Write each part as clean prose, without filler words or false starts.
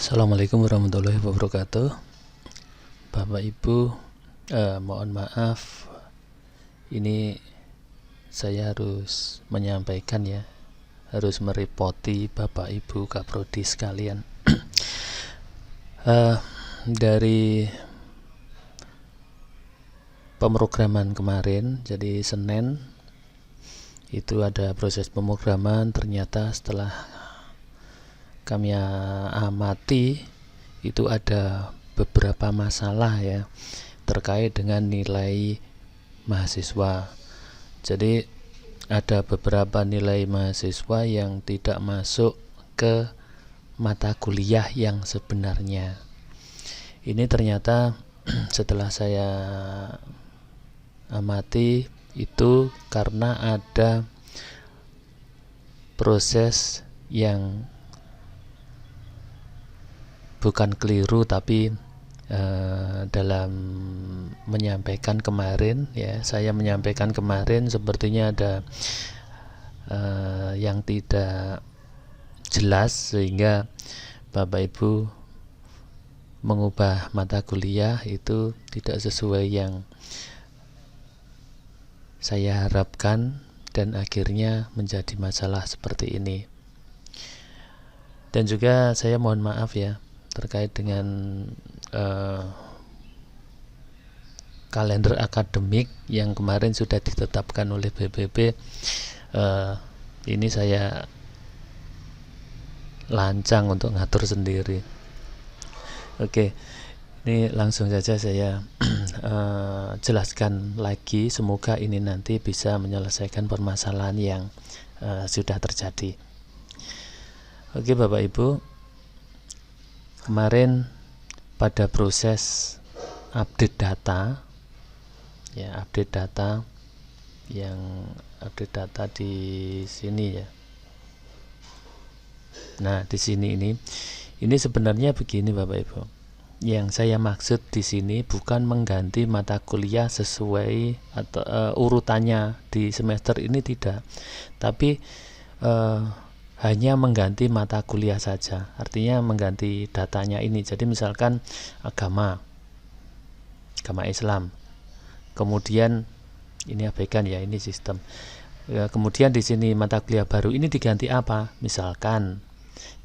Assalamualaikum warahmatullahi wabarakatuh. Bapak Ibu, mohon maaf, ini saya harus menyampaikan ya, harus merepoti Bapak Ibu Kaprodi sekalian. Dari pemrograman kemarin, jadi Senin itu ada proses pemrograman. Ternyata setelah kami amati itu ada beberapa masalah ya terkait dengan nilai mahasiswa. Jadi ada beberapa nilai mahasiswa yang tidak masuk ke mata kuliah yang sebenarnya. Ini ternyata setelah saya amati itu karena ada proses yang bukan keliru, tapi dalam menyampaikan kemarin ya, saya menyampaikan kemarin sepertinya ada yang tidak jelas sehingga Bapak Ibu mengubah mata kuliah itu tidak sesuai yang saya harapkan dan akhirnya menjadi masalah seperti ini. Dan juga saya mohon maaf ya terkait dengan kalender akademik yang kemarin sudah ditetapkan oleh BPB. Ini saya lancang untuk ngatur sendiri. Oke, ini langsung saja saya jelaskan lagi. Semoga ini nanti bisa menyelesaikan permasalahan yang sudah terjadi. Oke Bapak Ibu, kemarin pada proses update data ya, update data di sini ya. Nah, di sini ini sebenarnya begini Bapak Ibu. Yang saya maksud di sini bukan mengganti mata kuliah sesuai atau urutannya di semester ini, tidak. Tapi hanya mengganti mata kuliah saja. Artinya mengganti datanya ini. Jadi misalkan agama Islam. Kemudian ini abaikan ya, ini sistem. Kemudian di sini mata kuliah baru ini diganti apa? Misalkan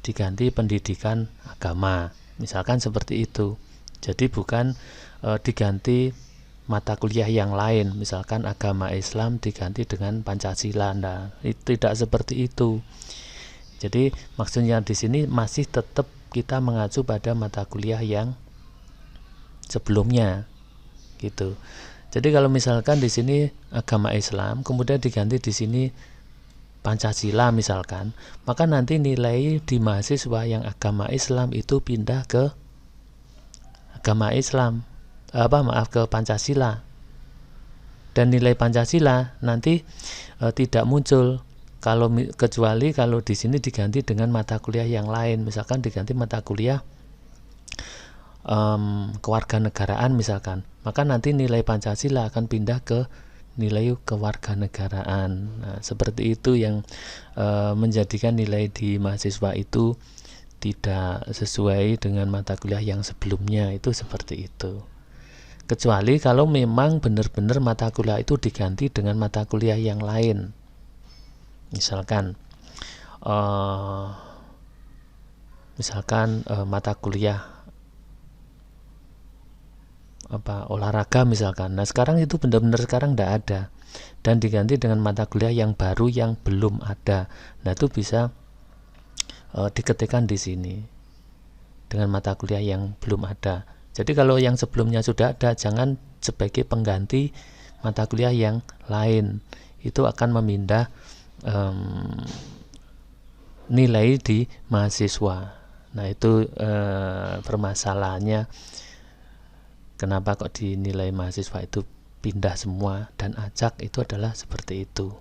diganti pendidikan agama. Misalkan seperti itu. Jadi bukan diganti mata kuliah yang lain. Misalkan agama Islam diganti dengan Pancasila. Nah, tidak seperti itu. Jadi maksudnya di sini masih tetap kita mengacu pada mata kuliah yang sebelumnya gitu. Jadi kalau misalkan di sini agama Islam kemudian diganti di sini Pancasila misalkan, maka nanti nilai di mahasiswa yang agama Islam itu pindah ke ke Pancasila. Dan nilai Pancasila nanti tidak muncul kecuali kalau di sini diganti dengan mata kuliah yang lain. Misalkan diganti mata kuliah kewarganegaraan misalkan, maka nanti nilai Pancasila akan pindah ke nilai kewarganegaraan. Nah, seperti itu yang menjadikan nilai di mahasiswa itu tidak sesuai dengan mata kuliah yang sebelumnya. Itu seperti itu. Kecuali kalau memang benar-benar mata kuliah itu diganti dengan mata kuliah yang lain. Misalkan mata kuliah olahraga misalkan. Nah, sekarang itu benar-benar sekarang tidak ada dan diganti dengan mata kuliah yang baru yang belum ada. Nah, itu bisa diketikkan di sini dengan mata kuliah yang belum ada. Jadi kalau yang sebelumnya sudah ada, jangan sebagai pengganti mata kuliah yang lain. Itu akan memindah nilai di mahasiswa. Nah, itu permasalahannya. Kenapa kok dinilai mahasiswa itu pindah semua dan acak, itu adalah seperti itu.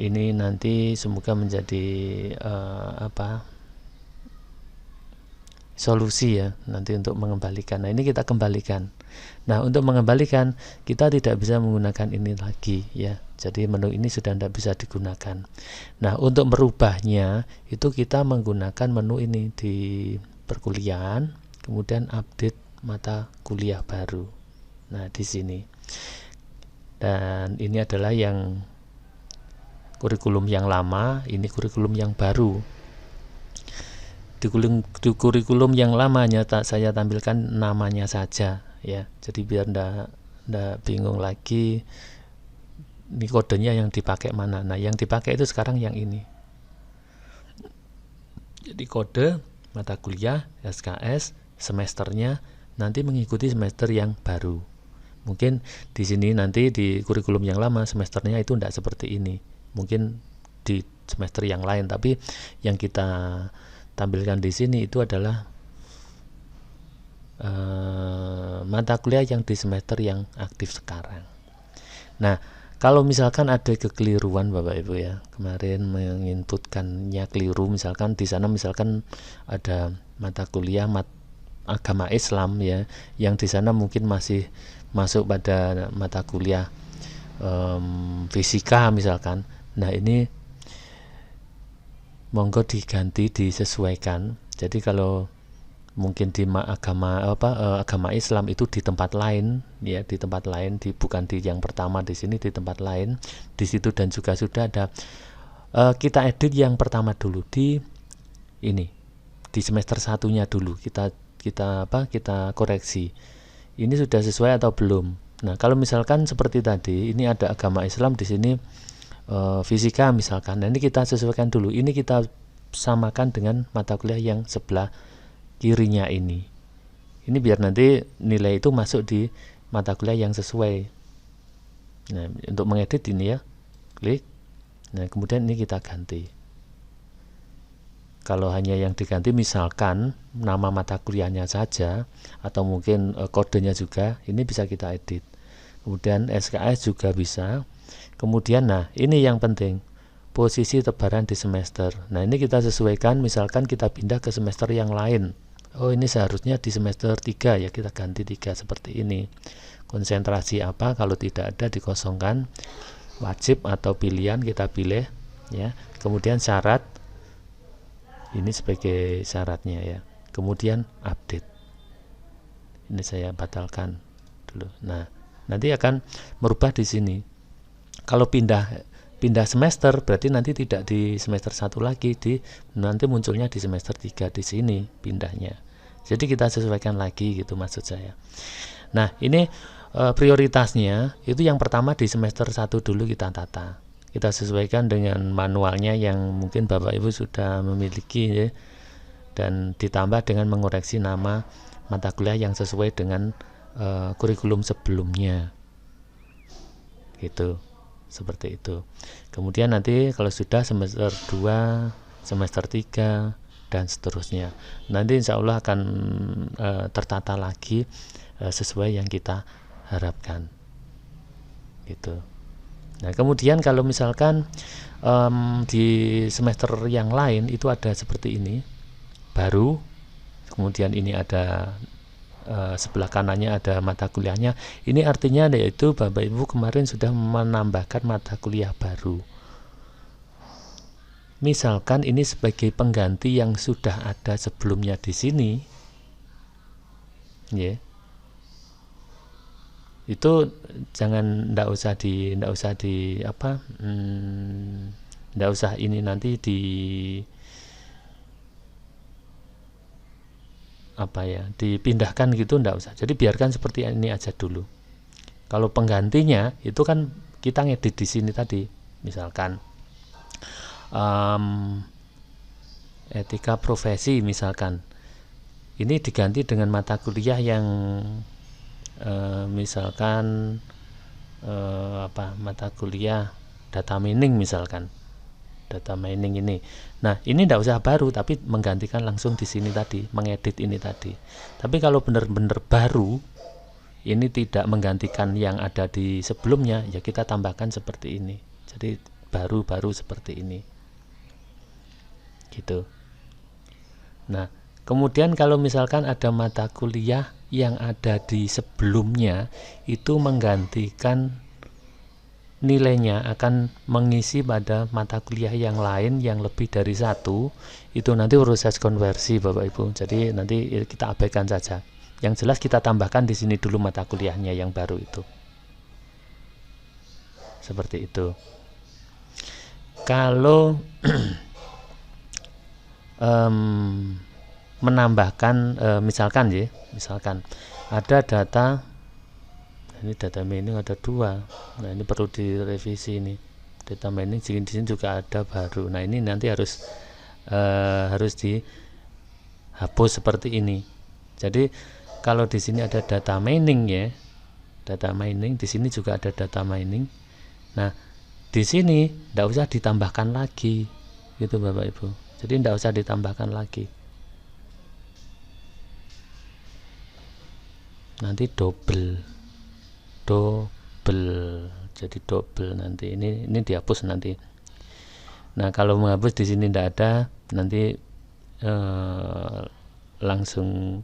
Ini nanti semoga menjadi solusi ya nanti untuk mengembalikan. Nah, ini kita kembalikan. Nah, untuk mengembalikan kita tidak bisa menggunakan ini lagi ya. Jadi menu ini sudah tidak bisa digunakan. Nah, untuk merubahnya itu kita menggunakan menu ini di perkuliahan, kemudian update mata kuliah baru. Nah, di sini. Dan ini adalah yang kurikulum yang lama, ini kurikulum yang baru. Di kurikulum yang lamanya saya tampilkan namanya saja ya. Jadi biar ndak bingung lagi ini kodenya yang dipakai mana. Nah, yang dipakai itu sekarang yang ini. Jadi kode mata kuliah SKS semesternya nanti mengikuti semester yang baru. Mungkin di sini nanti di kurikulum yang lama semesternya itu tidak seperti ini. Mungkin di semester yang lain, tapi yang kita tampilkan di sini itu adalah mata kuliah yang di semester yang aktif sekarang. Nah, kalau misalkan ada kekeliruan Bapak Ibu ya, kemarin menginputkannya keliru, misalkan di sana misalkan ada mata kuliah agama Islam ya, yang di sana mungkin masih masuk pada mata kuliah fisika misalkan. Nah, ini monggo diganti, disesuaikan. Jadi kalau mungkin di agama Islam itu di tempat lain ya, di tempat lain, bukan di yang pertama, di sini di tempat lain di situ, dan juga sudah ada kita edit yang pertama dulu di ini, di semester satunya dulu kita koreksi ini sudah sesuai atau belum. Nah, kalau misalkan seperti tadi ini ada agama Islam di sini fisika misalkan, nah ini kita sesuaikan dulu, ini kita samakan dengan mata kuliah yang sebelah kirinya ini biar nanti nilai itu masuk di mata kuliah yang sesuai. Nah, untuk mengedit ini ya, klik, nah kemudian ini kita ganti. Kalau hanya yang diganti misalkan nama mata kuliahnya saja atau mungkin kodenya juga, ini bisa kita edit. Kemudian SKS juga bisa. Kemudian nah ini yang penting, posisi tebaran di semester. Nah, ini kita sesuaikan, misalkan kita pindah ke semester yang lain. Oh, ini seharusnya di semester 3 ya, kita ganti 3 seperti ini. Konsentrasi apa, kalau tidak ada dikosongkan. Wajib atau pilihan kita pilih ya. Kemudian syarat, ini sebagai syaratnya ya. Kemudian update, ini saya batalkan dulu. Nah, nanti akan merubah di sini. Kalau pindah semester berarti nanti tidak di semester 1 lagi, nanti munculnya di semester 3 di sini pindahnya. Jadi kita sesuaikan lagi gitu maksud saya. Nah, ini prioritasnya itu yang pertama di semester 1 dulu kita tata. Kita sesuaikan dengan manualnya yang mungkin Bapak Ibu sudah memiliki ya, dan ditambah dengan mengoreksi nama mata kuliah yang sesuai dengan kurikulum sebelumnya. Gitu. Seperti itu. Kemudian nanti kalau sudah semester 2, semester 3 dan seterusnya, nanti insya Allah akan tertata lagi sesuai yang kita harapkan gitu. Nah, kemudian kalau misalkan di semester yang lain itu ada seperti ini baru, kemudian ini ada sebelah kanannya ada mata kuliahnya. Ini artinya yaitu Bapak Ibu kemarin sudah menambahkan mata kuliah baru. Misalkan ini sebagai pengganti yang sudah ada sebelumnya di sini, ya. Itu ndak usah ini nanti dipindahkan gitu, ndak usah. Jadi biarkan seperti ini aja dulu. Kalau penggantinya itu kan kita ngedit di sini tadi, misalkan etika profesi misalkan, ini diganti dengan mata kuliah yang misalkan mata kuliah data mining misalkan, data mining ini. Nah, ini tidak usah baru, tapi menggantikan langsung di sini tadi, mengedit ini tadi. Tapi kalau benar-benar baru, ini tidak menggantikan yang ada di sebelumnya, ya kita tambahkan seperti ini. Jadi baru-baru seperti ini. Gitu. Nah, kemudian kalau misalkan ada mata kuliah yang ada di sebelumnya itu menggantikan nilainya, akan mengisi pada mata kuliah yang lain yang lebih dari satu, itu nanti proses konversi Bapak Ibu. Jadi nanti kita abaikan saja. Yang jelas kita tambahkan di sini dulu mata kuliahnya yang baru itu. Seperti itu. Kalau menambahkan misalkan ada data, ini data mining ada 2. Nah, ini perlu direvisi ini. Data mining di sini juga ada baru. Nah, ini nanti harus dihapus seperti ini. Jadi kalau di sini ada data mining ya, data mining, di sini juga ada data mining. Nah, di sini tidak usah ditambahkan lagi, gitu Bapak Ibu. Jadi tidak usah ditambahkan lagi. Nanti double, jadi double nanti. Ini dihapus nanti. Nah, kalau menghapus di sini tidak ada, nanti langsung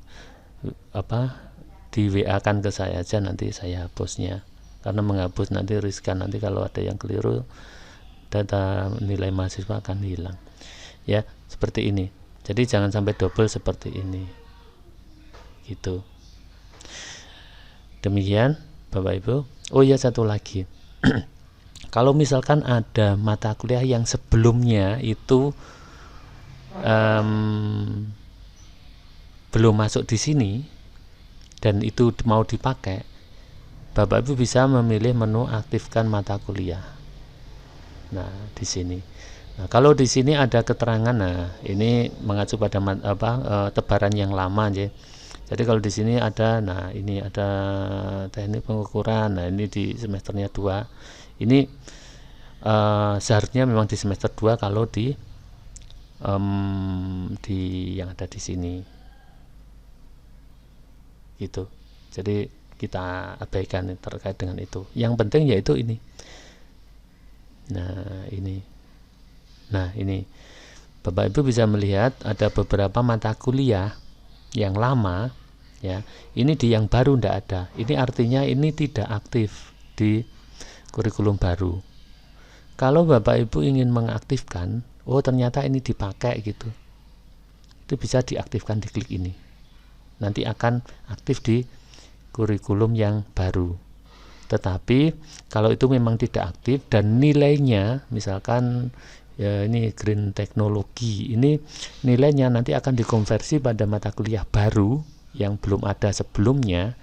di WA kan ke saya aja, nanti saya hapusnya. Karena menghapus nanti riskan, nanti kalau ada yang keliru data nilai mahasiswa akan hilang. Ya, seperti ini. Jadi jangan sampai double seperti ini. Gitu. Demikian Bapak Ibu. Oh ya, satu lagi. Kalau misalkan ada mata kuliah yang sebelumnya itu belum masuk di sini dan itu mau dipakai, Bapak Ibu bisa memilih menu aktifkan mata kuliah. Nah, di sini. Nah, kalau di sini ada keterangan, nah ini mengacu pada tebaran yang lama ya. Jadi kalau di sini ada, nah ini ada teknik pengukuran. Nah, ini di semesternya 2. Ini seharusnya memang di semester 2 kalau di yang ada di sini. Gitu. Jadi kita abaikan terkait dengan itu. Yang penting yaitu ini. Nah, ini Bapak Ibu bisa melihat ada beberapa mata kuliah yang lama ya, ini di yang baru tidak ada. Ini artinya ini tidak aktif di kurikulum baru. Kalau Bapak Ibu ingin mengaktifkan, oh ternyata ini dipakai gitu, itu bisa diaktifkan, diklik ini, nanti akan aktif di kurikulum yang baru. Tetapi kalau itu memang tidak aktif dan nilainya misalkan ya ini green teknologi, ini nilainya nanti akan dikonversi pada mata kuliah baru yang belum ada sebelumnya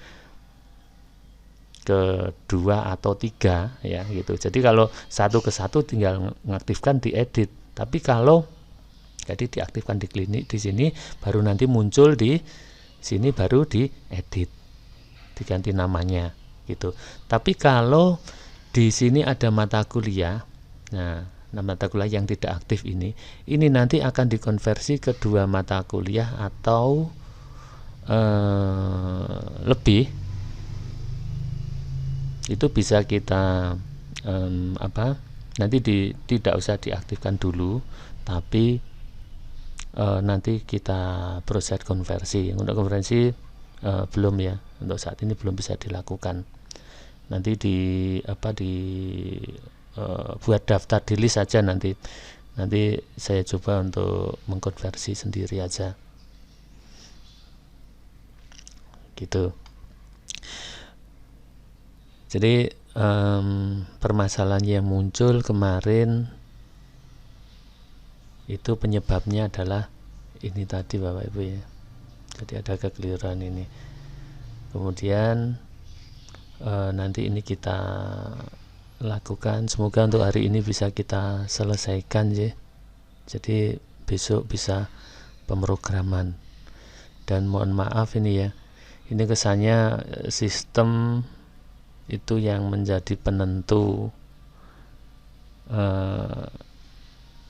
ke 2 atau 3 ya gitu. Jadi kalau 1 ke 1 tinggal mengaktifkan, diedit. Tapi kalau jadi diaktifkan di klinik di sini, baru nanti muncul di sini, baru diedit, diganti namanya gitu. Tapi kalau di sini ada mata kuliah, nah mata kuliah yang tidak aktif ini nanti akan dikonversi ke 2 mata kuliah atau lebih. Itu bisa kita nanti tidak usah diaktifkan dulu, tapi nanti kita proses konversi. Untuk konversi belum ya, untuk saat ini belum bisa dilakukan. Nanti buat daftar di list saja, nanti saya coba untuk mengkonversi sendiri aja gitu. Jadi permasalahan yang muncul kemarin itu penyebabnya adalah ini tadi Bapak Ibu ya. Jadi ada kekeliruan ini. Kemudian nanti ini kita lakukan, semoga untuk hari ini bisa kita selesaikan ya. Jadi besok bisa pemrograman. Dan mohon maaf ini ya, ini kesannya sistem itu yang menjadi penentu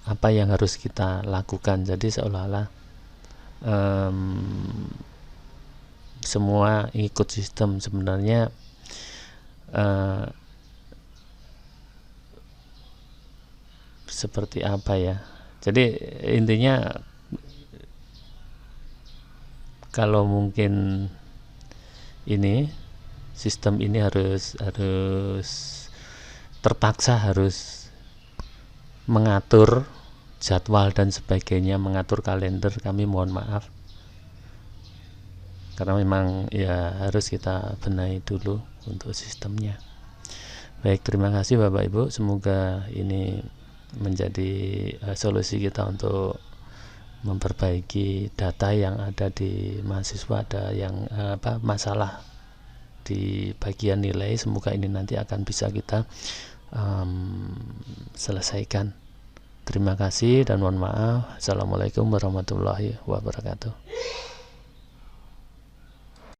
apa yang harus kita lakukan. Jadi seolah-olah semua ikut sistem. Sebenarnya seperti apa ya, jadi intinya kalau mungkin ini sistem ini harus terpaksa harus mengatur jadwal dan sebagainya, mengatur kalender. Kami mohon maaf karena memang ya harus kita benahi dulu untuk sistemnya. Baik, terima kasih Bapak Ibu, semoga ini menjadi solusi kita untuk memperbaiki data yang ada di mahasiswa, ada yang masalah di bagian nilai. Semoga ini nanti akan bisa kita selesaikan. Terima kasih dan mohon maaf. Assalamualaikum warahmatullahi wabarakatuh.